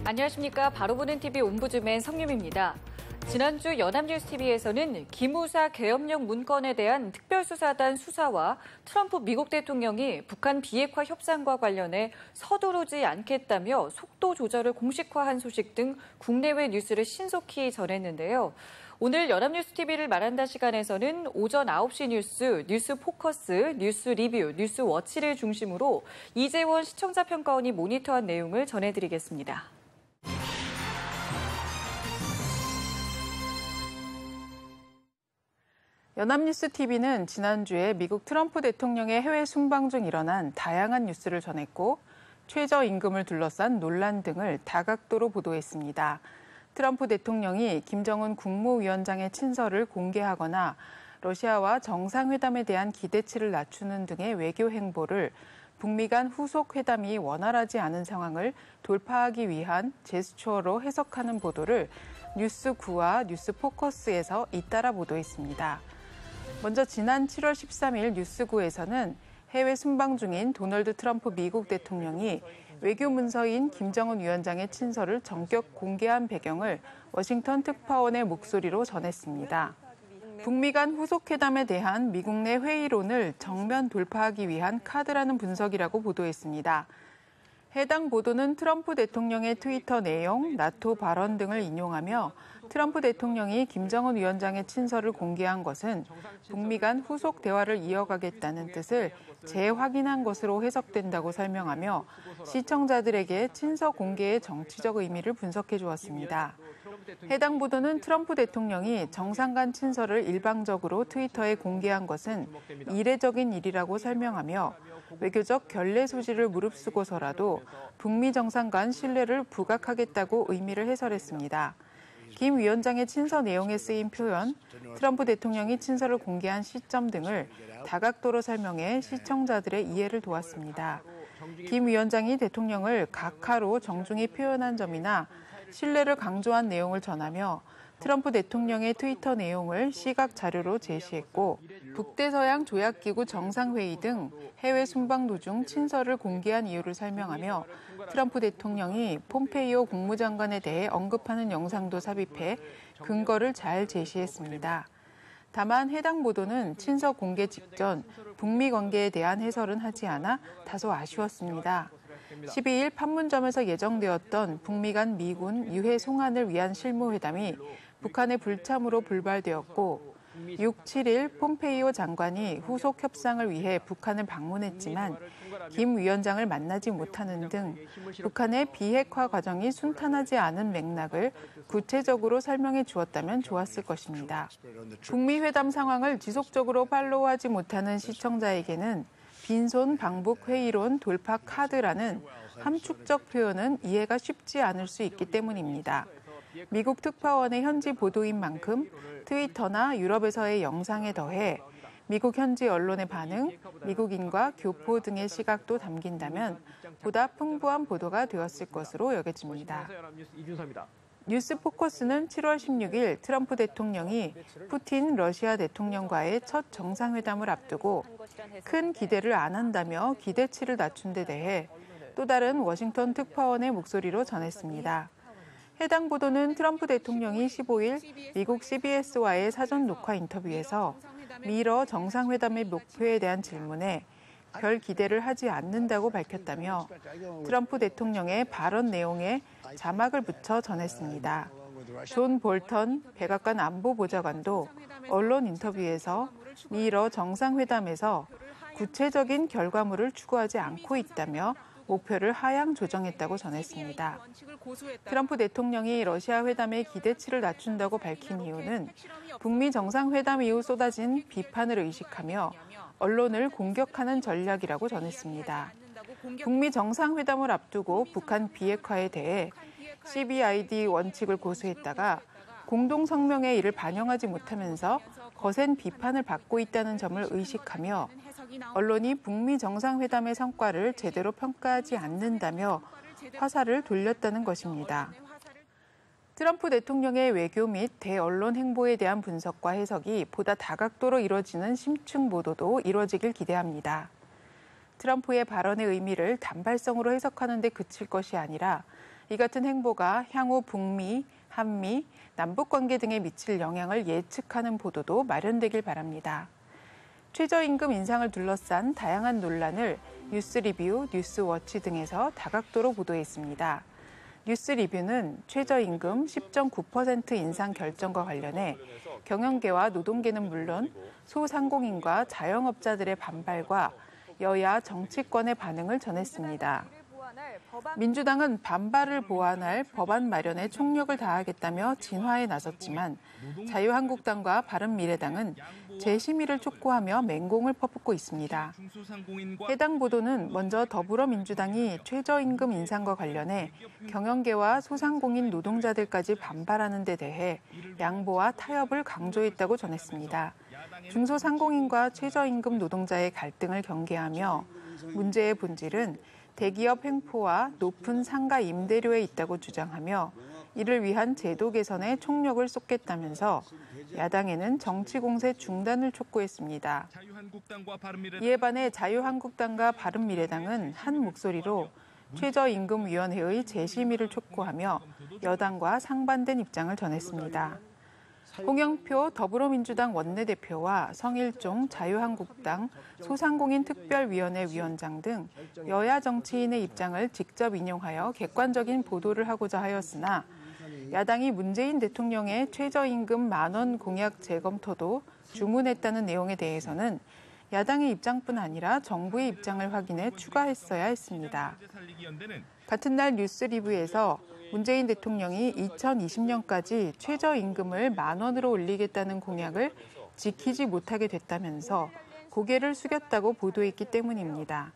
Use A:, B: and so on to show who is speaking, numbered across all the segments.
A: 안녕하십니까. 바로 보는 TV 옴부즈맨 성유미입니다. 지난주 연합뉴스TV에서는 기무사 계엄령 문건에 대한 특별수사단 수사와 트럼프 미국 대통령이 북한 비핵화 협상과 관련해 서두르지 않겠다며 속도 조절을 공식화한 소식 등 국내외 뉴스를 신속히 전했는데요. 오늘 연합뉴스TV를 말한다 시간에서는 오전 9시 뉴스, 뉴스 포커스, 뉴스 리뷰, 뉴스 워치를 중심으로 이재원 시청자 평가원이 모니터한 내용을 전해드리겠습니다.
B: 연합뉴스TV는 지난주에 미국 트럼프 대통령의 해외 순방 중 일어난 다양한 뉴스를 전했고 최저임금을 둘러싼 논란 등을 다각도로 보도했습니다. 트럼프 대통령이 김정은 국무위원장의 친서를 공개하거나 러시아와 정상회담에 대한 기대치를 낮추는 등의 외교 행보를 북미 간 후속 회담이 원활하지 않은 상황을 돌파하기 위한 제스처로 해석하는 보도를 뉴스9와 뉴스포커스에서 잇따라 보도했습니다. 먼저 지난 7월 13일 뉴스9에서는 해외 순방 중인 도널드 트럼프 미국 대통령이 외교 문서인 김정은 위원장의 친서를 전격 공개한 배경을 워싱턴 특파원의 목소리로 전했습니다. 북미 간 후속 회담에 대한 미국 내 회의론을 정면 돌파하기 위한 카드라는 분석이라고 보도했습니다. 해당 보도는 트럼프 대통령의 트위터 내용, 나토 발언 등을 인용하며 트럼프 대통령이 김정은 위원장의 친서를 공개한 것은 북미 간 후속 대화를 이어가겠다는 뜻을 재확인한 것으로 해석된다고 설명하며 시청자들에게 친서 공개의 정치적 의미를 분석해 주었습니다. 해당 보도는 트럼프 대통령이 정상 간 친서를 일방적으로 트위터에 공개한 것은 이례적인 일이라고 설명하며 외교적 결례 소지를 무릅쓰고서라도 북미 정상 간 신뢰를 부각하겠다고 의미를 해설했습니다. 김 위원장의 친서 내용에 쓰인 표현, 트럼프 대통령이 친서를 공개한 시점 등을 다각도로 설명해 시청자들의 이해를 도왔습니다. 김 위원장이 대통령을 각하로 정중히 표현한 점이나 신뢰를 강조한 내용을 전하며 트럼프 대통령의 트위터 내용을 시각 자료로 제시했고 북대서양 조약기구 정상회의 등 해외 순방 도중 친서를 공개한 이유를 설명하며 트럼프 대통령이 폼페이오 국무장관에 대해 언급하는 영상도 삽입해 근거를 잘 제시했습니다. 다만 해당 보도는 친서 공개 직전 북미 관계에 대한 해설은 하지 않아 다소 아쉬웠습니다. 12일 판문점에서 예정되었던 북미 간 미군 유해 송환을 위한 실무회담이 북한의 불참으로 불발되었고 6, 7일 폼페이오 장관이 후속 협상을 위해 북한을 방문했지만 김 위원장을 만나지 못하는 등 북한의 비핵화 과정이 순탄하지 않은 맥락을 구체적으로 설명해 주었다면 좋았을 것입니다. 북미 회담 상황을 지속적으로 팔로우하지 못하는 시청자에게는 빈손 방북 회의론 돌파 카드라는 함축적 표현은 이해가 쉽지 않을 수 있기 때문입니다. 미국 특파원의 현지 보도인 만큼 트위터나 유럽에서의 영상에 더해 미국 현지 언론의 반응, 미국인과 교포 등의 시각도 담긴다면 보다 풍부한 보도가 되었을 것으로 여겨집니다. 뉴스포커스는 7월 16일 트럼프 대통령이 푸틴 러시아 대통령과의 첫 정상회담을 앞두고 큰 기대를 안 한다며 기대치를 낮춘 데 대해 또 다른 워싱턴 특파원의 목소리로 전했습니다. 해당 보도는 트럼프 대통령이 15일 미국 CBS와의 사전 녹화 인터뷰에서 미러 정상회담의 목표에 대한 질문에 별 기대를 하지 않는다고 밝혔다며 트럼프 대통령의 발언 내용에 자막을 붙여 전했습니다. 존 볼턴 백악관 안보보좌관도 언론 인터뷰에서 미러 정상회담에서 구체적인 결과물을 추구하지 않고 있다며 목표를 하향 조정했다고 전했습니다. 트럼프 대통령이 러시아 회담의 기대치를 낮춘다고 밝힌 이유는 북미 정상회담 이후 쏟아진 비판을 의식하며 언론을 공격하는 전략이라고 전했습니다. 북미 정상회담을 앞두고 북한 비핵화에 대해 CBID 원칙을 고수했다가 공동성명에 이를 반영하지 못하면서 거센 비판을 받고 있다는 점을 의식하며 언론이 북미 정상회담의 성과를 제대로 평가하지 않는다며 화살을 돌렸다는 것입니다. 트럼프 대통령의 외교 및 대언론 행보에 대한 분석과 해석이 보다 다각도로 이뤄지는 심층 보도도 이뤄지길 기대합니다. 트럼프의 발언의 의미를 단발성으로 해석하는 데 그칠 것이 아니라 이 같은 행보가 향후 북미, 한미, 남북관계 등에 미칠 영향을 예측하는 보도도 마련되길 바랍니다. 최저임금 인상을 둘러싼 다양한 논란을 뉴스리뷰, 뉴스워치 등에서 다각도로 보도했습니다. 뉴스리뷰는 최저임금 10.9% 인상 결정과 관련해 경영계와 노동계는 물론 소상공인과 자영업자들의 반발과 여야 정치권의 반응을 전했습니다. 민주당은 반발을 보완할 법안 마련에 총력을 다하겠다며 진화에 나섰지만 자유한국당과 바른미래당은 재심의를 촉구하며 맹공을 퍼붓고 있습니다. 해당 보도는 먼저 더불어민주당이 최저임금 인상과 관련해 경영계와 소상공인 노동자들까지 반발하는 데 대해 양보와 타협을 강조했다고 전했습니다. 중소상공인과 최저임금 노동자의 갈등을 경계하며 문제의 본질은 대기업 횡포와 높은 상가 임대료에 있다고 주장하며 이를 위한 제도 개선에 총력을 쏟겠다면서 야당에는 정치 공세 중단을 촉구했습니다. 이에 반해 자유한국당과 바른미래당은 한 목소리로 최저임금위원회의 재심의를 촉구하며 여당과 상반된 입장을 전했습니다. 홍영표 더불어민주당 원내대표와 성일종 자유한국당 소상공인 특별위원회 위원장 등 여야 정치인의 입장을 직접 인용하여 객관적인 보도를 하고자 하였으나 야당이 문재인 대통령의 최저임금 10,000원 공약 재검토도 주문했다는 내용에 대해서는 야당의 입장뿐 아니라 정부의 입장을 확인해 추가했어야 했습니다. 같은 날 뉴스리뷰에서 문재인 대통령이 2020년까지 최저임금을 10,000원으로 올리겠다는 공약을 지키지 못하게 됐다면서 고개를 숙였다고 보도했기 때문입니다.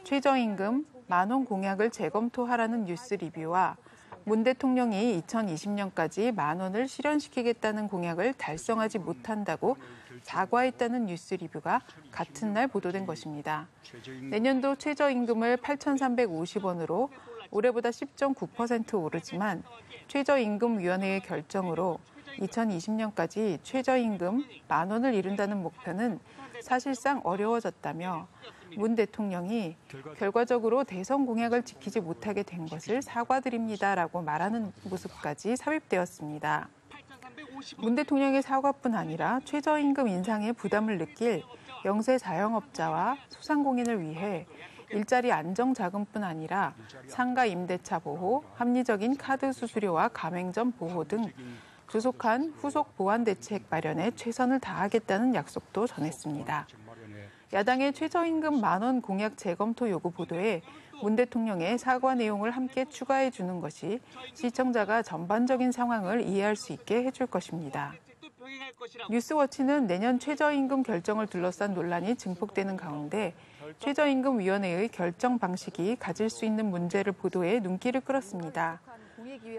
B: 최저임금 10,000원 공약을 재검토하라는 뉴스리뷰와 문 대통령이 2020년까지 10,000원을 실현시키겠다는 공약을 달성하지 못한다고 사과했다는 뉴스리뷰가 같은 날 보도된 것입니다. 내년도 최저임금을 8,350원으로 올해보다 10.9% 오르지만 최저임금위원회의 결정으로 2020년까지 최저임금 10,000원을 이룬다는 목표는 사실상 어려워졌다며 문 대통령이 결과적으로 대선 공약을 지키지 못하게 된 것을 사과드립니다라고 말하는 모습까지 삽입되었습니다. 문 대통령의 사과뿐 아니라 최저임금 인상에 부담을 느낄 영세 자영업자와 소상공인을 위해 일자리 안정자금뿐 아니라 상가 임대차 보호, 합리적인 카드 수수료와 가맹점 보호 등 조속한 후속 보완 대책 마련에 최선을 다하겠다는 약속도 전했습니다. 야당의 최저임금 10,000원 공약 재검토 요구 보도에 문 대통령의 사과 내용을 함께 추가해 주는 것이 시청자가 전반적인 상황을 이해할 수 있게 해줄 것입니다. 뉴스워치는 내년 최저임금 결정을 둘러싼 논란이 증폭되는 가운데 최저임금위원회의 결정 방식이 가질 수 있는 문제를 보도해 눈길을 끌었습니다.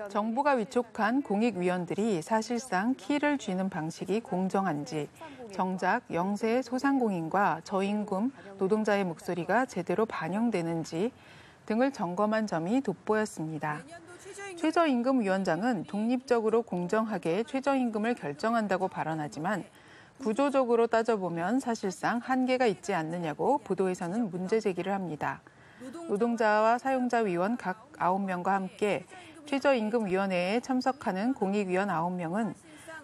B: 정부가 위촉한 공익위원들이 사실상 키를 쥐는 방식이 공정한지, 정작 영세 소상공인과 저임금 노동자의 목소리가 제대로 반영되는지 등을 점검한 점이 돋보였습니다. 최저임금위원장은 독립적으로 공정하게 최저임금을 결정한다고 발언하지만 구조적으로 따져보면 사실상 한계가 있지 않느냐고 보도에서는 문제 제기를 합니다. 노동자와 사용자 위원 각 9명과 함께 최저임금위원회에 참석하는 공익위원 9명은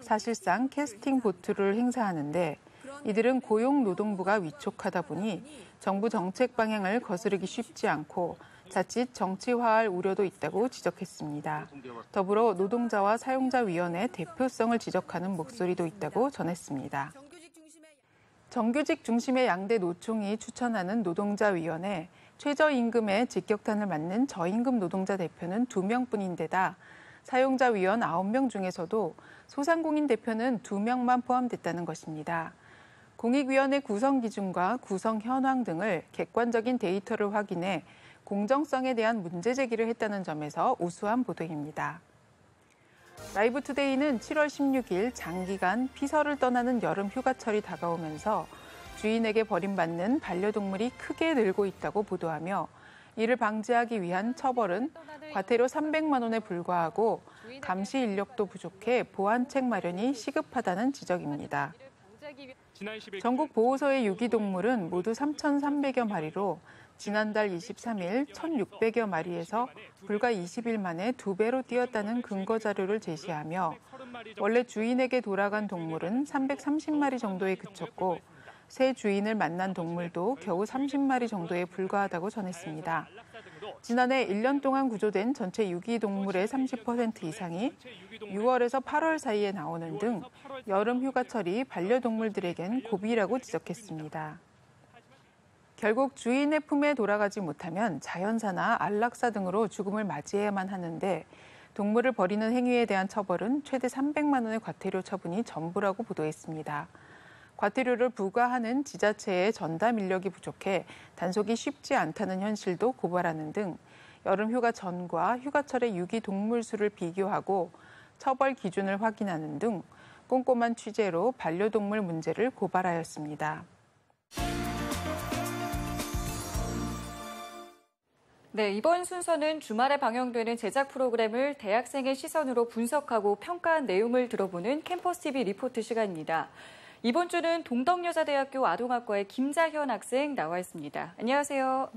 B: 사실상 캐스팅 보트를 행사하는데 이들은 고용노동부가 위촉하다 보니 정부 정책 방향을 거스르기 쉽지 않고 자칫 정치화할 우려도 있다고 지적했습니다. 더불어 노동자와 사용자위원회 대표성을 지적하는 목소리도 있다고 전했습니다. 정규직 중심의 양대 노총이 추천하는 노동자위원회, 최저임금에 직격탄을 맞는 저임금 노동자 대표는 2명뿐인데다 사용자위원 9명 중에서도 소상공인 대표는 2명만 포함됐다는 것입니다. 공익위원회 구성 기준과 구성 현황 등을 객관적인 데이터를 확인해 공정성에 대한 문제 제기를 했다는 점에서 우수한 보도입니다. 라이브투데이는 7월 16일 장기간 피서를 떠나는 여름 휴가철이 다가오면서 주인에게 버림받는 반려동물이 크게 늘고 있다고 보도하며 이를 방지하기 위한 처벌은 과태료 300만 원에 불과하고 감시 인력도 부족해 보완책 마련이 시급하다는 지적입니다. 전국 보호소의 유기동물은 모두 3,300여 마리로 지난달 23일 1,600여 마리에서 불과 20일 만에 2배로 뛰었다는 근거 자료를 제시하며 원래 주인에게 돌아간 동물은 330마리 정도에 그쳤고 새 주인을 만난 동물도 겨우 30마리 정도에 불과하다고 전했습니다. 지난해 1년 동안 구조된 전체 유기동물의 30% 이상이 6월에서 8월 사이에 나오는 등 여름 휴가철이 반려동물들에겐 고비라고 지적했습니다. 결국 주인의 품에 돌아가지 못하면 자연사나 안락사 등으로 죽음을 맞이해야만 하는데 동물을 버리는 행위에 대한 처벌은 최대 300만 원의 과태료 처분이 전부라고 보도했습니다. 과태료를 부과하는 지자체의 전담 인력이 부족해 단속이 쉽지 않다는 현실도 고발하는 등 여름 휴가 전과 휴가철의 유기동물 수를 비교하고 처벌 기준을 확인하는 등 꼼꼼한 취재로 반려동물 문제를 고발하였습니다.
A: 네, 이번 순서는 주말에 방영되는 제작 프로그램을 대학생의 시선으로 분석하고 평가한 내용을 들어보는 캠퍼스 TV 리포트 시간입니다. 이번 주는 동덕여자대학교 아동학과의 김자현 학생 나와 있습니다. 안녕하세요.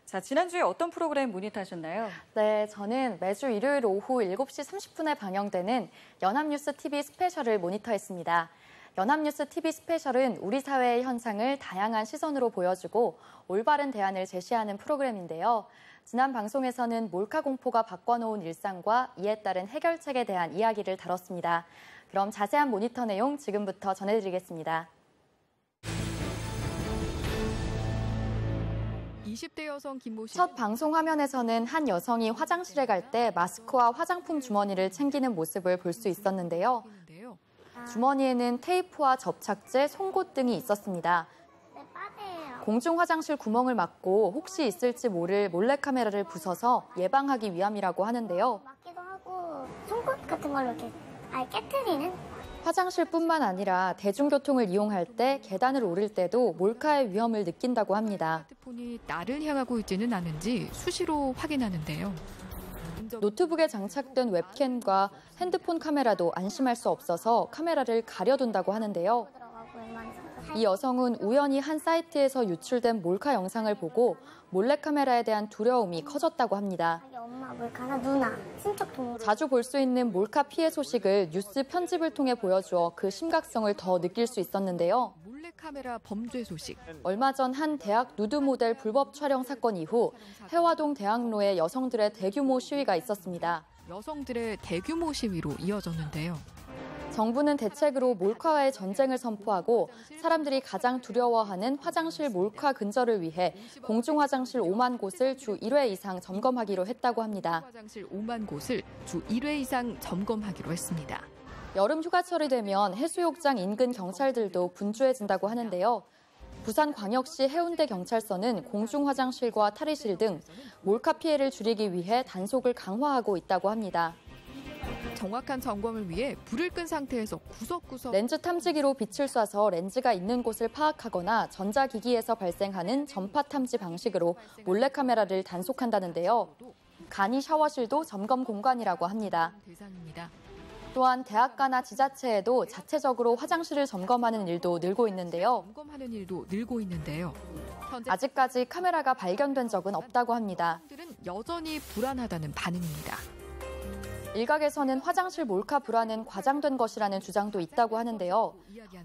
A: 자, 지난주에 어떤 프로그램 모니터하셨나요?
C: 네, 저는 매주 일요일 오후 7시 30분에 방영되는 연합뉴스 TV 스페셜을 모니터했습니다. 연합뉴스 TV 스페셜은 우리 사회의 현상을 다양한 시선으로 보여주고 올바른 대안을 제시하는 프로그램인데요. 지난 방송에서는 몰카 공포가 바꿔놓은 일상과 이에 따른 해결책에 대한 이야기를 다뤘습니다. 그럼 자세한 모니터 내용 지금부터 전해드리겠습니다.
D: 20대 여성 김모 씨.
C: 첫 방송 화면에서는 한 여성이 화장실에 갈 때 마스크와 화장품 주머니를 챙기는 모습을 볼 수 있었는데요. 주머니에는 테이프와 접착제, 송곳 등이 있었습니다. 공중 화장실 구멍을 막고 혹시 있을지 모를 몰래카메라를 부숴서 예방하기 위함이라고 하는데요.
E: 막기도 하고 송곳 같은 걸로 이렇게 깨트리는?
C: 화장실뿐만 아니라 대중교통을 이용할 때 계단을 오를 때도 몰카의 위험을 느낀다고 합니다.
D: 스마트폰이 나를 향하고 있지는 않은지 수시로 확인하는데요.
C: 노트북에 장착된 웹캠과 핸드폰 카메라도 안심할 수 없어서 카메라를 가려둔다고 하는데요. 이 여성은 우연히 한 사이트에서 유출된 몰카 영상을 보고 몰래카메라에 대한 두려움이 커졌다고 합니다.
E: 엄마 몰카나 누나, 친척 동물.
C: 자주 볼 수 있는 몰카 피해 소식을 뉴스 편집을 통해 보여주어 그 심각성을 더 느낄 수 있었는데요.
D: 몰래카메라 범죄 소식.
C: 얼마 전 한 대학 누드 모델 불법 촬영 사건 이후 해화동 대학로에 여성들의 대규모 시위가 있었습니다.
D: 여성들의 대규모 시위로 이어졌는데요.
C: 정부는 대책으로 몰카와의 전쟁을 선포하고 사람들이 가장 두려워하는 화장실 몰카 근절을 위해 공중 화장실 5만 곳을 주 1회 이상 점검하기로 했다고 합니다.
D: 화장실 5만 곳을 주 1회 이상 점검하기로 했습니다.
C: 여름 휴가철이 되면 해수욕장 인근 경찰들도 분주해진다고 하는데요. 부산광역시 해운대경찰서는 공중 화장실과 탈의실 등 몰카 피해를 줄이기 위해 단속을 강화하고 있다고 합니다.
D: 정확한 점검을 위해 불을 끈 상태에서 구석구석
C: 렌즈 탐지기로 빛을 쏴서 렌즈가 있는 곳을 파악하거나 전자기기에서 발생하는 전파 탐지 방식으로 몰래카메라를 단속한다는데요. 간이 샤워실도 점검 공간이라고 합니다. 또한 대학가나 지자체에도 자체적으로 화장실을 점검하는 일도 늘고 있는데요. 아직까지 카메라가 발견된 적은 없다고 합니다.
D: 사람들은 여전히 불안하다는 반응입니다.
C: 일각에서는 화장실 몰카 불안은 과장된 것이라는 주장도 있다고 하는데요.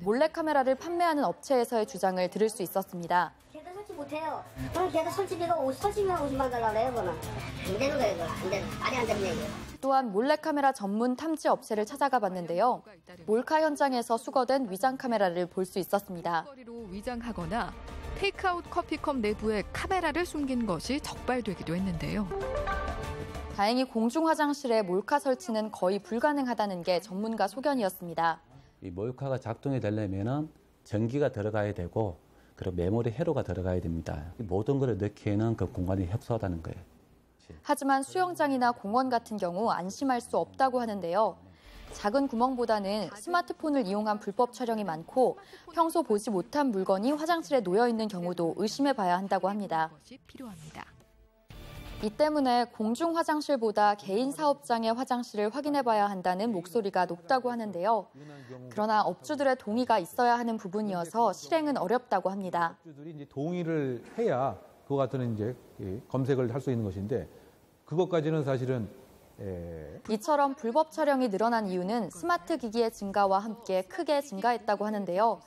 C: 몰래카메라를 판매하는 업체에서의 주장을 들을 수 있었습니다.
E: 걔도 설치 못해요. 그럼 걔도 설치비가 50만 달라고 해요, 그거는. 안 되는 거예요, 그거. 안 되는, 말이 안 되는 얘기예요.
C: 또한 몰래카메라 전문 탐지 업체를 찾아가 봤는데요. 몰카 현장에서 수거된 위장 카메라를 볼 수 있었습니다.
D: 거리로 위장하거나 테이크아웃 커피컵 내부에 카메라를 숨긴 것이 적발되기도 했는데요.
C: 다행히 공중 화장실에 몰카 설치는 거의 불가능하다는 게 전문가 소견이었습니다.
F: 이 몰카가 작동이 되려면은 전기가 들어가야 되고 그리고 메모리 회로가 들어가야 됩니다. 모든 걸 넣기에는 그 공간이 협소하다는 거예요.
C: 하지만 수영장이나 공원 같은 경우 안심할 수 없다고 하는데요. 작은 구멍보다는 스마트폰을 이용한 불법 촬영이 많고 평소 보지 못한 물건이 화장실에 놓여 있는 경우도 의심해 봐야 한다고 합니다. 이 때문에 공중 화장실보다 개인 사업장의 화장실을 확인해 봐야 한다는 목소리가 높다고 하는데요. 그러나 업주들의 동의가 있어야 하는 부분이어서 실행은 어렵다고 합니다.
G: 업주들이 이제 동의를 해야 그와 같은 이제 검색을 할 수 있는 것인데 그것까지는 사실은
C: 이처럼 불법 촬영이 늘어난 이유는 스마트 기기의 증가와 함께 크게 증가했다고 하는데요.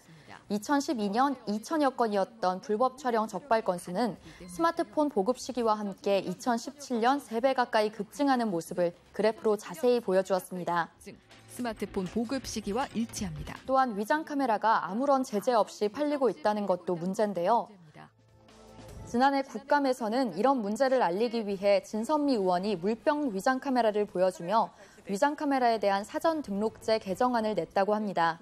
C: 2012년 2천여 건이었던 불법 촬영 적발 건수는 스마트폰 보급 시기와 함께 2017년 3배 가까이 급증하는 모습을 그래프로 자세히 보여주었습니다.
D: 스마트폰 보급 시기와 일치합니다.
C: 또한 위장 카메라가 아무런 제재 없이 팔리고 있다는 것도 문제인데요. 지난해 국감에서는 이런 문제를 알리기 위해 진선미 의원이 물병 위장 카메라를 보여주며 위장 카메라에 대한 사전 등록제 개정안을 냈다고 합니다.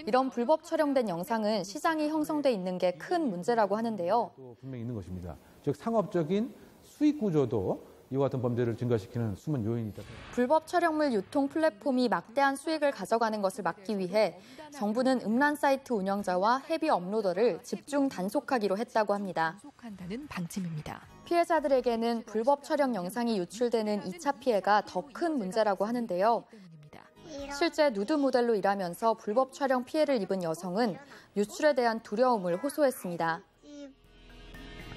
C: 이런 불법 촬영된 영상은 시장이 형성돼 있는 게 큰 문제라고 하는데요.
G: 또 분명히 있는 것입니다. 즉 상업적인 수익 구조도 이와 같은 범죄를 증가시키는 숨은 요인이다.
C: 불법 촬영물 유통 플랫폼이 막대한 수익을 가져가는 것을 막기 위해 정부는 음란 사이트 운영자와 헤비 업로더를 집중 단속하기로 했다고 합니다.
D: 단속한다는 방침입니다.
C: 피해자들에게는 불법 촬영 영상이 유출되는 2차 피해가 더 큰 문제라고 하는데요. 실제 누드 모델로 일하면서 불법 촬영 피해를 입은 여성은 유출에 대한 두려움을 호소했습니다.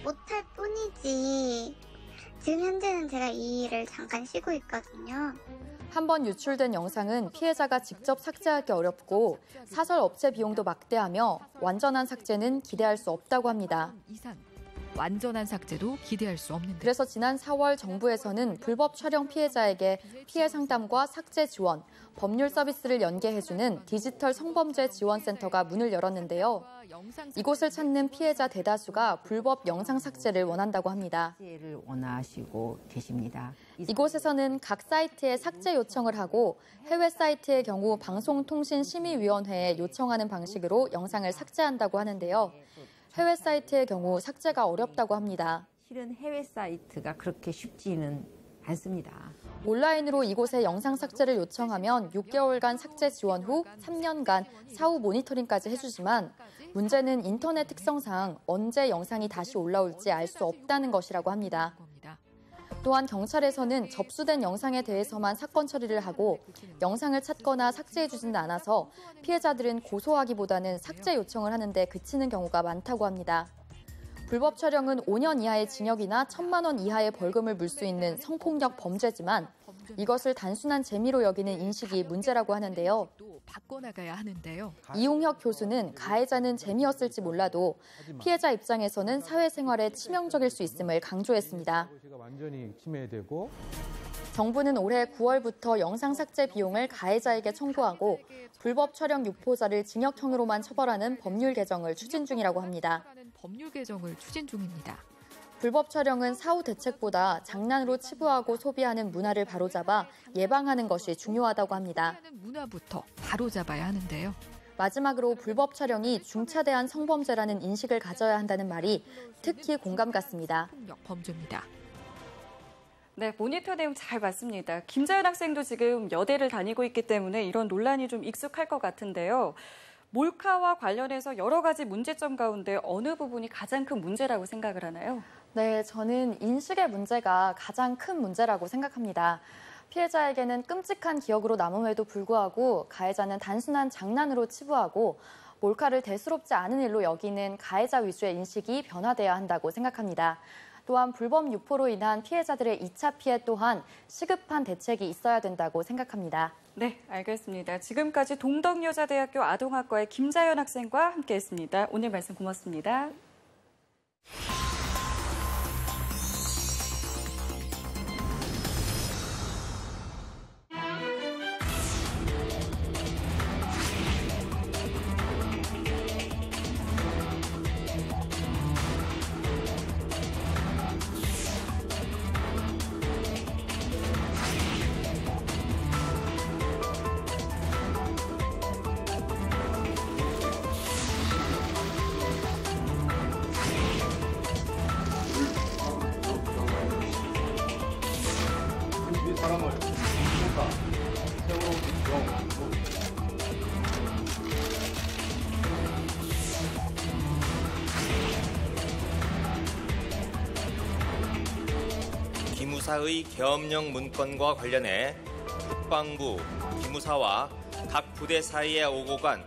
H: 못할 뿐이지. 지금 현재는 제가 이 일을 잠깐 쉬고 있거든요.
C: 한 번 유출된 영상은 피해자가 직접 삭제하기 어렵고 사설 업체 비용도 막대하며 완전한 삭제는 기대할 수 없다고 합니다.
D: 완전한 삭제도 기대할 수 없는데.
C: 그래서 지난 4월 정부에서는 불법 촬영 피해자에게 피해 상담과 삭제 지원, 법률 서비스를 연계해주는 디지털 성범죄 지원센터가 문을 열었는데요. 이곳을 찾는 피해자 대다수가 불법 영상 삭제를 원한다고 합니다.
I: 삭제를 원하시고 계십니다.
C: 이곳에서는 각 사이트에 삭제 요청을 하고 해외 사이트의 경우 방송통신심의위원회에 요청하는 방식으로 영상을 삭제한다고 하는데요. 해외 사이트의 경우 삭제가 어렵다고 합니다.
I: 실은 해외 사이트가 그렇게 쉽지는 않습니다.
C: 온라인으로 이곳에 영상 삭제를 요청하면 6개월간 삭제 지원 후 3년간 사후 모니터링까지 해주지만 문제는 인터넷 특성상 언제 영상이 다시 올라올지 알 수 없다는 것이라고 합니다. 또한 경찰에서는 접수된 영상에 대해서만 사건 처리를 하고 영상을 찾거나 삭제해주지는 않아서 피해자들은 고소하기보다는 삭제 요청을 하는데 그치는 경우가 많다고 합니다. 불법 촬영은 5년 이하의 징역이나 1,000만 원 이하의 벌금을 물 수 있는 성폭력 범죄지만 이것을 단순한 재미로 여기는 인식이 문제라고 하는데요.
D: 바꿔나가야 하는데요.
C: 이용혁 교수는 가해자는 재미였을지 몰라도 피해자 입장에서는 사회생활에 치명적일 수 있음을 강조했습니다.
G: 완전히 침해되고
C: 정부는 올해 9월부터 영상 삭제 비용을 가해자에게 청구하고 불법 촬영 유포자를 징역형으로만 처벌하는 법률 개정을 추진 중이라고 합니다.
D: 법률 개정을 추진 중입니다.
C: 불법 촬영은 사후 대책보다 장난으로 치부하고 소비하는 문화를 바로잡아 예방하는 것이 중요하다고 합니다.
D: 문화부터 바로잡아야 하는데요.
C: 마지막으로 불법 촬영이 중차대한 성범죄라는 인식을 가져야 한다는 말이 특히 공감 갔습니다.
D: 폭력 범죄입니다.
A: 네, 모니터 내용 잘 봤습니다. 김자연 학생도 지금 여대를 다니고 있기 때문에 이런 논란이 좀 익숙할 것 같은데요. 몰카와 관련해서 여러 가지 문제점 가운데 어느 부분이 가장 큰 문제라고 생각을 하나요?
C: 네, 저는 인식의 문제가 가장 큰 문제라고 생각합니다. 피해자에게는 끔찍한 기억으로 남음에도 불구하고 가해자는 단순한 장난으로 치부하고 몰카를 대수롭지 않은 일로 여기는 가해자 위주의 인식이 변화돼야 한다고 생각합니다. 또한 불법 유포로 인한 피해자들의 2차 피해 또한 시급한 대책이 있어야 된다고 생각합니다.
A: 네, 알겠습니다. 지금까지 동덕여자대학교 아동학과의 김자연 학생과 함께했습니다. 오늘 말씀 고맙습니다.
J: 기무사의 계엄령 문건과 관련해 국방부, 기무사와 각 부대 사이에 오고 간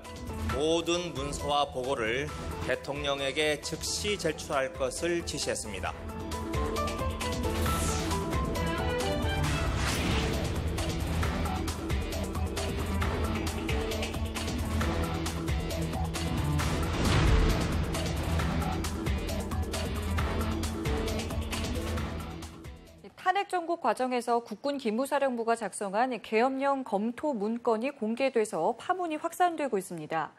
J: 모든 문서와 보고를 대통령에게 즉시 제출할 것을 지시했습니다.
A: 탄핵 정국 과정에서 국군 기무사령부가 작성한 계엄령 검토 문건이 공개돼서 파문이 확산되고 있습니다.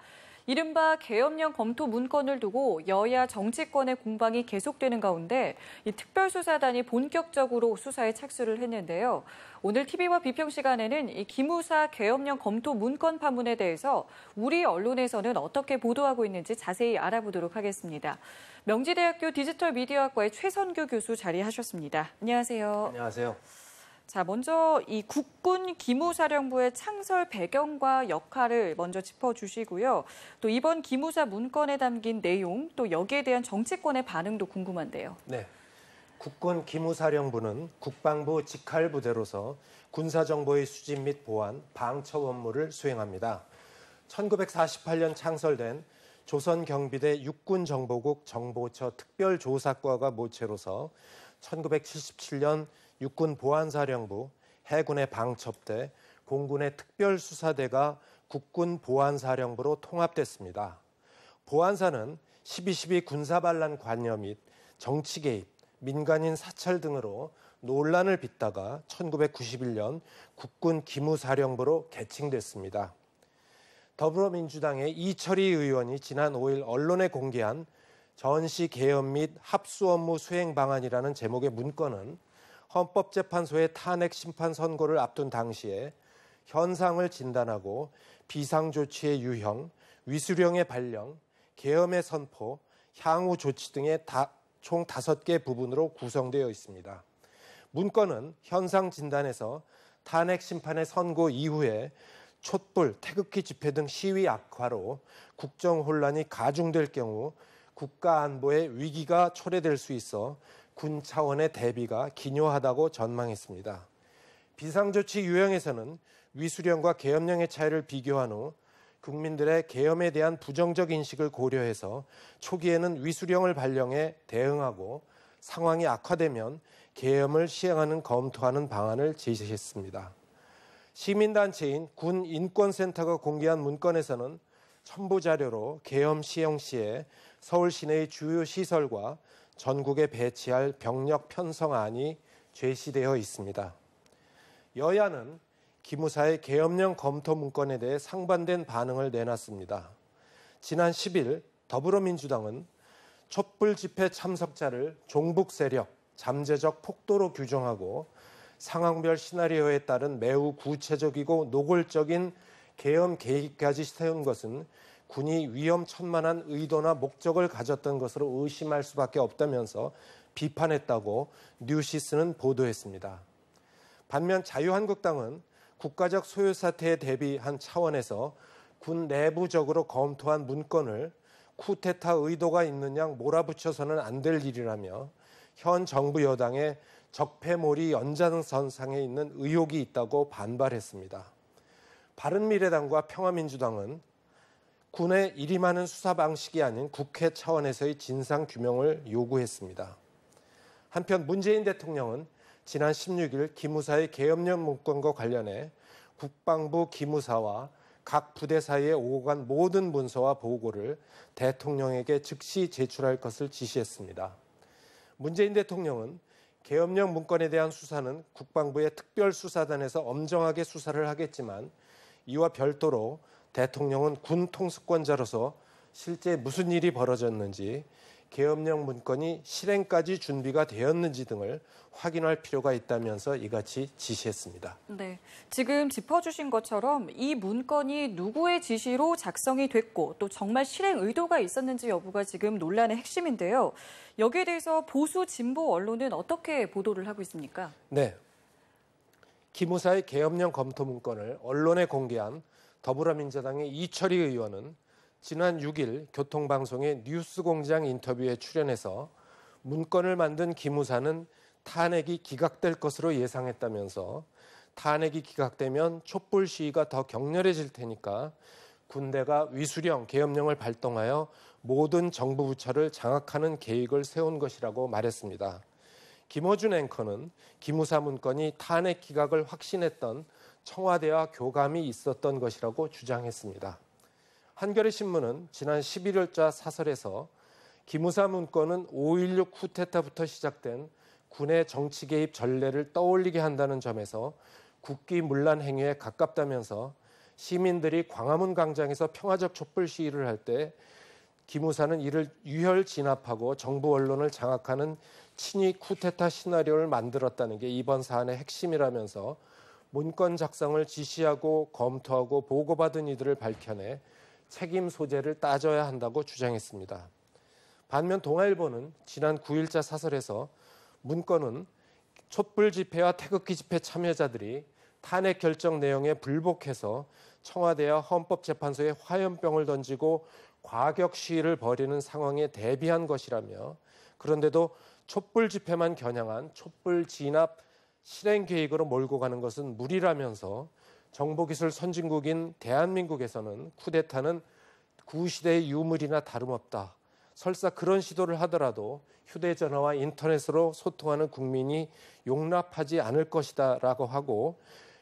A: 이른바 계엄령 검토 문건을 두고 여야 정치권의 공방이 계속되는 가운데 이 특별수사단이 본격적으로 수사에 착수를 했는데요. 오늘 TV와 비평 시간에는 이 기무사 계엄령 검토 문건 파문에 대해서 우리 언론에서는 어떻게 보도하고 있는지 자세히 알아보도록 하겠습니다. 명지대학교 디지털미디어학과의 최선규 교수 자리하셨습니다. 안녕하세요.
K: 안녕하세요.
A: 자, 먼저 이 국군 기무사령부의 창설 배경과 역할을 먼저 짚어주시고요. 또 이번 기무사 문건에 담긴 내용, 또 여기에 대한 정치권의 반응도 궁금한데요.
K: 네, 국군 기무사령부는 국방부 직할부대로서 군사정보의 수집 및 보안, 방첩 업무를 수행합니다. 1948년 창설된 조선경비대 육군정보국 정보처 특별조사과가 모체로서 1977년 육군보안사령부, 해군의 방첩대, 공군의 특별수사대가 국군보안사령부로 통합됐습니다. 보안사는 12.12 군사반란 관여 및 정치 개입, 민간인 사찰 등으로 논란을 빚다가 1991년 국군 기무사령부로 개칭됐습니다. 더불어민주당의 이철희 의원이 지난 5일 언론에 공개한 전시 개헌 및 합수 업무 수행 방안이라는 제목의 문건은 헌법재판소의 탄핵 심판 선고를 앞둔 당시에 현상을 진단하고 비상조치의 유형, 위수령의 발령, 계엄의 선포, 향후 조치 등의 총 5개 부분으로 구성되어 있습니다. 문건은 현상 진단에서 탄핵 심판의 선고 이후에 촛불, 태극기 집회 등 시위 악화로 국정 혼란이 가중될 경우 국가 안보에 위기가 초래될 수 있어 군 차원의 대비가 기묘하다고 전망했습니다. 비상조치 유형에서는 위수령과 계엄령의 차이를 비교한 후 국민들의 계엄에 대한 부정적 인식을 고려해서 초기에는 위수령을 발령해 대응하고 상황이 악화되면 계엄을 시행하는 검토하는 방안을 제시했습니다. 시민단체인 군인권센터가 공개한 문건에서는 첨부자료로 계엄 시행 시에 서울 시내의 주요 시설과 전국에 배치할 병력 편성안이 제시되어 있습니다. 여야는 기무사의 계엄령 검토 문건에 대해 상반된 반응을 내놨습니다. 지난 10일 더불어민주당은 촛불 집회 참석자를 종북 세력, 잠재적 폭도로 규정하고 상황별 시나리오에 따른 매우 구체적이고 노골적인 계엄 계획까지 세운 것은 군이 위험천만한 의도나 목적을 가졌던 것으로 의심할 수밖에 없다면서 비판했다고 뉴시스는 보도했습니다. 반면 자유한국당은 국가적 소요 사태에 대비한 차원에서 군 내부적으로 검토한 문건을 쿠데타 의도가 있는 양 몰아붙여서는 안 될 일이라며 현 정부 여당의 적폐몰이 연장선상에 있는 의혹이 있다고 반발했습니다. 바른미래당과 평화민주당은 군의 이리 많은 수사 방식이 아닌 국회 차원에서의 진상 규명을 요구했습니다. 한편 문재인 대통령은 지난 16일 기무사의 계엄령 문건과 관련해 국방부 기무사와 각 부대 사이에 오고 간 모든 문서와 보고를 대통령에게 즉시 제출할 것을 지시했습니다. 문재인 대통령은 계엄령 문건에 대한 수사는 국방부의 특별수사단에서 엄정하게 수사를 하겠지만 이와 별도로 대통령은 군 통수권자로서 실제 무슨 일이 벌어졌는지, 계엄령 문건이 실행까지 준비가 되었는지 등을 확인할 필요가 있다면서 이같이 지시했습니다.
A: 네, 지금 짚어주신 것처럼 이 문건이 누구의 지시로 작성이 됐고 또 정말 실행 의도가 있었는지 여부가 지금 논란의 핵심인데요. 여기에 대해서 보수 진보 언론은 어떻게 보도를 하고 있습니까?
K: 네, 기무사의 계엄령 검토 문건을 언론에 공개한 더불어민주당의 이철희 의원은 지난 6일 교통방송의 뉴스공장 인터뷰에 출연해서 문건을 만든 기무사는 탄핵이 기각될 것으로 예상했다면서 탄핵이 기각되면 촛불 시위가 더 격렬해질 테니까 군대가 위수령, 계엄령을 발동하여 모든 정부 부처를 장악하는 계획을 세운 것이라고 말했습니다. 김어준 앵커는 기무사 문건이 탄핵 기각을 확신했던 청와대와 교감이 있었던 것이라고 주장했습니다. 한겨레 신문은 지난 11월자 사설에서 기무사 문건은 5.16 쿠데타부터 시작된 군의 정치 개입 전례를 떠올리게 한다는 점에서 국기문란 행위에 가깝다면서 시민들이 광화문 광장에서 평화적 촛불 시위를 할 때 기무사는 이를 유혈 진압하고 정부 언론을 장악하는 친위 쿠데타 시나리오를 만들었다는 게 이번 사안의 핵심이라면서 문건 작성을 지시하고 검토하고 보고받은 이들을 밝혀내 책임 소재를 따져야 한다고 주장했습니다. 반면 동아일보는 지난 9일자 사설에서 문건은 촛불 집회와 태극기 집회 참여자들이 탄핵 결정 내용에 불복해서 청와대와 헌법재판소에 화염병을 던지고 과격 시위를 벌이는 상황에 대비한 것이라며 그런데도 촛불 집회만 겨냥한 촛불 진압 실행 계획으로 몰고 가는 것은 무리라면서 정보기술 선진국인 대한민국에서는 쿠데타는 구시대의 유물이나 다름없다. 설사 그런 시도를 하더라도 휴대전화와 인터넷으로 소통하는 국민이 용납하지 않을 것이다 라고 하고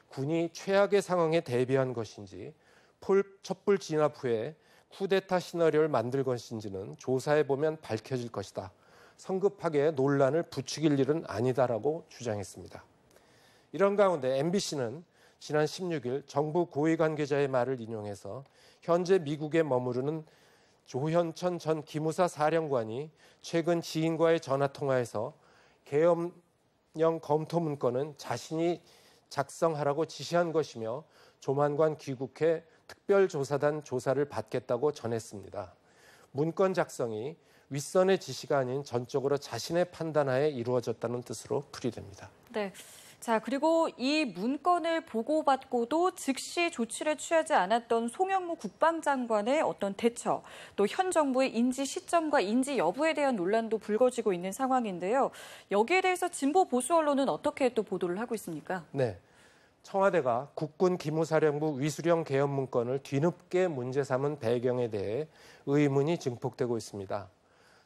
K: 군이 최악의 상황에 대비한 것인지 촛불 진압 후에 쿠데타 시나리오를 만들 것인지는 조사해보면 밝혀질 것이다. 성급하게 논란을 부추길 일은 아니다라고 주장했습니다. 이런 가운데 MBC는 지난 16일 정부 고위 관계자의 말을 인용해서 현재 미국에 머무르는 조현천 전 기무사 사령관이 최근 지인과의 전화통화에서 계엄령 검토 문건은 자신이 작성하라고 지시한 것이며 조만간 귀국해 특별조사단 조사를 받겠다고 전했습니다. 문건 작성이 윗선의 지시가 아닌 전적으로 자신의 판단하에 이루어졌다는 뜻으로 풀이됩니다.
A: 네. 자, 그리고 이 문건을 보고받고도 즉시 조치를 취하지 않았던 송영무 국방장관의 어떤 대처, 또 현 정부의 인지 시점과 인지 여부에 대한 논란도 불거지고 있는 상황인데요. 여기에 대해서 진보 보수 언론은 어떻게 또 보도를 하고 있습니까?
K: 네. 청와대가 국군 기무사령부 위수령 계엄 문건을 뒤늦게 문제 삼은 배경에 대해 의문이 증폭되고 있습니다.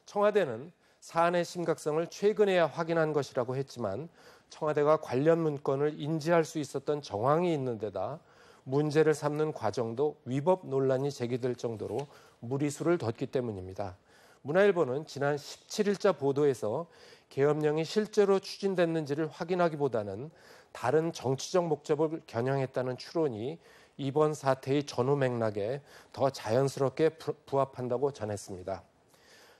K: 청와대는 사안의 심각성을 최근에야 확인한 것이라고 했지만 청와대가 관련 문건을 인지할 수 있었던 정황이 있는 데다 문제를 삼는 과정도 위법 논란이 제기될 정도로 무리수를 뒀기 때문입니다. 문화일보는 지난 17일자 보도에서 계엄령이 실제로 추진됐는지를 확인하기보다는 다른 정치적 목적을 겨냥했다는 추론이 이번 사태의 전후 맥락에 더 자연스럽게 부합한다고 전했습니다.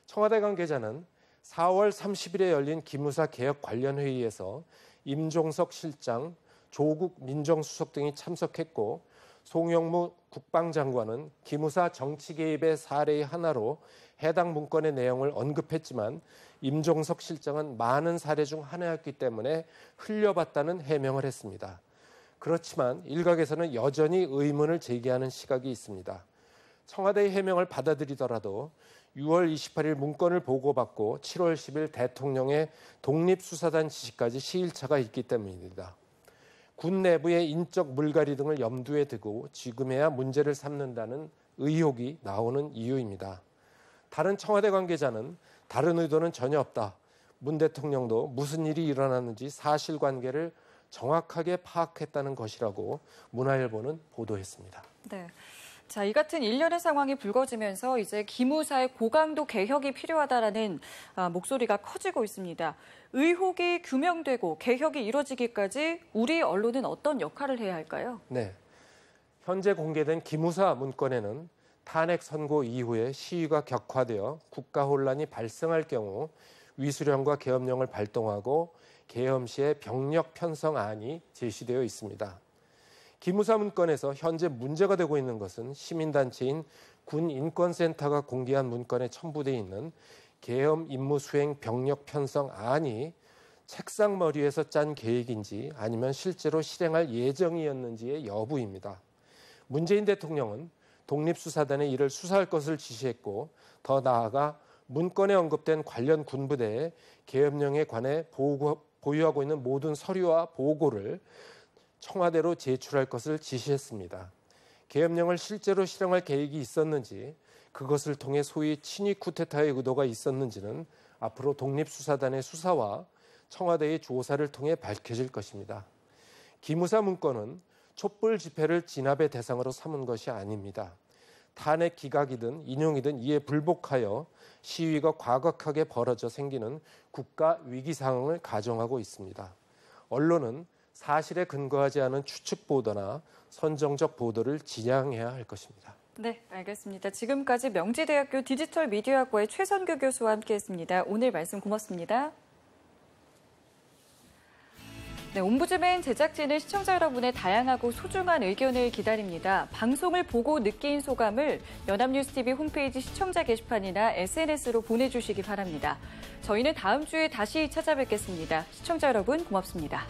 K: 청와대 관계자는 4월 30일에 열린 기무사 개혁 관련 회의에서 임종석 실장, 조국 민정수석 등이 참석했고 송영무 국방장관은 기무사 정치 개입의 사례의 하나로 해당 문건의 내용을 언급했지만 임종석 실장은 많은 사례 중 하나였기 때문에 흘려봤다는 해명을 했습니다. 그렇지만 일각에서는 여전히 의문을 제기하는 시각이 있습니다. 청와대의 해명을 받아들이더라도 6월 28일 문건을 보고받고 7월 10일 대통령의 독립수사단 지시까지 시일차가 있기 때문입니다. 군 내부의 인적 물갈이 등을 염두에 두고 지금에야 문제를 삼는다는 의혹이 나오는 이유입니다. 다른 청와대 관계자는 다른 의도는 전혀 없다. 문 대통령도 무슨 일이 일어났는지 사실관계를 정확하게 파악했다는 것이라고 문화일보는 보도했습니다.
A: 네. 자, 이 같은 일련의 상황이 불거지면서 이제 기무사의 고강도 개혁이 필요하다라는 목소리가 커지고 있습니다. 의혹이 규명되고 개혁이 이루어지기까지 우리 언론은 어떤 역할을 해야 할까요?
K: 네. 현재 공개된 기무사 문건에는 탄핵 선고 이후에 시위가 격화되어 국가 혼란이 발생할 경우 위수령과 계엄령을 발동하고 계엄 시에 병력 편성안이 제시되어 있습니다. 기무사 문건에서 현재 문제가 되고 있는 것은 시민단체인 군인권센터가 공개한 문건에 첨부되어 있는 계엄 임무 수행 병력 편성안이 책상머리에서 짠 계획인지 아니면 실제로 실행할 예정이었는지의 여부입니다. 문재인 대통령은 독립수사단에 이를 수사할 것을 지시했고 더 나아가 문건에 언급된 관련 군부대에 계엄령에 관해 보유하고 있는 모든 서류와 보고를 청와대로 제출할 것을 지시했습니다. 계엄령을 실제로 실행할 계획이 있었는지, 그것을 통해 소위 친위 쿠데타의 의도가 있었는지는 앞으로 독립수사단의 수사와 청와대의 조사를 통해 밝혀질 것입니다. 기무사 문건은 촛불 집회를 진압의 대상으로 삼은 것이 아닙니다. 탄핵 기각이든 인용이든 이에 불복하여 시위가 과격하게 벌어져 생기는 국가 위기 상황을 가정하고 있습니다. 언론은 사실에 근거하지 않은 추측 보도나 선정적 보도를 지양해야 할 것입니다.
A: 네, 알겠습니다. 지금까지 명지대학교 디지털 미디어학과의 최선교 교수와 함께했습니다. 오늘 말씀 고맙습니다. 네, 옴부즈맨 제작진은 시청자 여러분의 다양하고 소중한 의견을 기다립니다. 방송을 보고 느낀 소감을 연합뉴스TV 홈페이지 시청자 게시판이나 SNS로 보내주시기 바랍니다. 저희는 다음 주에 다시 찾아뵙겠습니다. 시청자 여러분 고맙습니다.